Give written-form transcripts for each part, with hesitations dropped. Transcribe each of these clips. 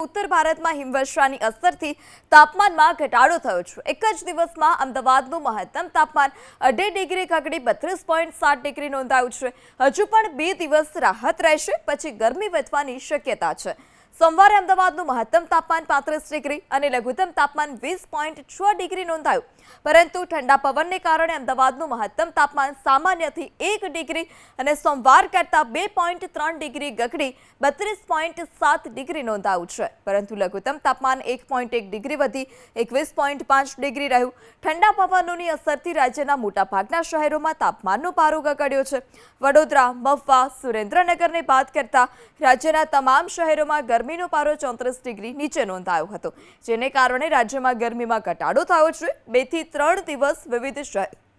ઉત્તર ભારતમાં હિમવર્ષાની અસરથી તાપમાનમાં ઘટાડો થયો છે। એક જ દિવસમાં અમદાવાદનું મહત્તમ તાપમાન 2.5 ડિગ્રી ઘટી 32.7 ડિગ્રી નોંધાયું છે। હજુ પણ 2 દિવસ રાહત રહેશે, પછી ગરમી વધવાની શક્યતા છે। સોમવારે અમદાવાદનું મહત્તમ તાપમાન 35 ડિગ્રી અને લઘુત્તમ તાપમાન 20.6 ડિગ્રી નોંધાયું, પરંતુ ઠંડા પવનને કારણે અમદાવાદનું મહત્તમ તાપમાન સામાન્યથી 1 ડિગ્રી અને સોમવાર કરતાં 2.3 ડિગ્રી ઘટી 32.7 ડિગ્રી નોંધાયું છે, પરંતુ લઘુત્તમ તાપમાન 1.1 ડિગ્રી વધી 21.5 ડિગ્રી રહ્યું। ઠંડા પવનોની અસરથી રાજ્યના મોટાભાગના શહેરોમાં તાપમાનનો પારો ગગડ્યો છે। વડોદરા, મહુવા, સુરેન્દ્રનગરને બાદ કરતા રાજ્યના તમામ શહેરોમાં ગરમીનો પારો 34 ડિગ્રી નીચે નોંધાયો હતો, જેને કારણે રાજ્યમાં ગરમીમાં ઘટાડો થયો છે। 2 થી 3 દિવસ વિવિધ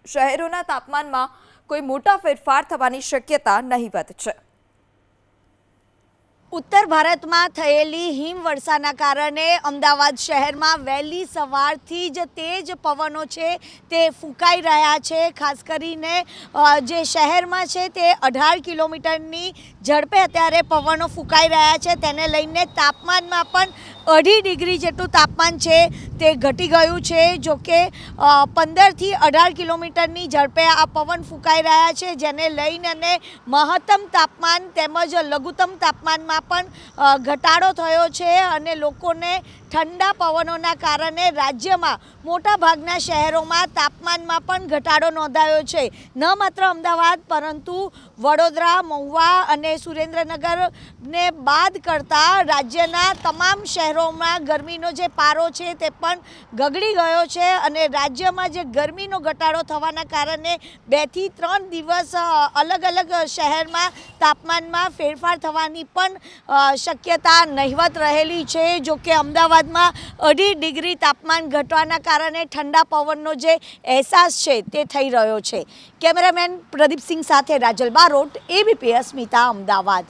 શહેરોના તાપમાનમાં કોઈ મોટા ફેરફાર થવાની શક્યતા નહીવત છે। ઉત્તર ભારતમાં થયેલી હિમવર્ષાના કારણે અમદાવાદ શહેરમાં વહેલી સવારથી જ તેજ પવનો છે તે ફૂંકાઈ રહ્યા છે। ખાસ કરીને જે શહેરમાં છે તે 18 કિલોમીટરની ઝડપે અત્યારે પવનો ફૂંકાઈ રહ્યા છે, તેને લઈને તાપમાનમાં પણ 2.5 ડિગ્રી જેટલું તાપમાન છે તે ઘટી ગયું છે। જોકે 15 થી 18 કિલોમીટરની ઝડપે આ પવન ફૂંકાઈ રહ્યા છે, જેને લઈને મહત્તમ તાપમાન તેમજ લઘુત્તમ તાપમાનમાં પણ ઘટાડો થયો છે અને લોકોને ઠંડા પવનોના કારણે રાજ્યમાં મોટાભાગના શહેરોમાં તાપમાનમાં પણ ઘટાડો નોંધાયો છે। ન માત્ર અમદાવાદ પરંતુ વડોદરા, મહુવા અને સુરેન્દ્રનગરને બાદ કરતાં રાજ્યના તમામ શહેરોમાં ગરમીનો જે પારો છે તે પણ ગગડી ગયો છે અને રાજ્યમાં જે ગરમીનો ઘટાડો થવાના કારણે 2 થી 3 દિવસ અલગ અલગ શહેરમાં તાપમાનમાં ફેરફાર થવાની પણ શક્યતા નહિવત રહેલી છે। જો કે અમદાવાદમાં 2.5 ડિગ્રી તાપમાન ઘટવાના કારણે ઠંડા પવનનો જે અહેસાસ છે તે થઈ રહ્યો છે। કેમેરામેન પ્રદીપસિંહ સાથે રાજલ બારોટ, ABP અસ્મિતા, અમદાવાદ।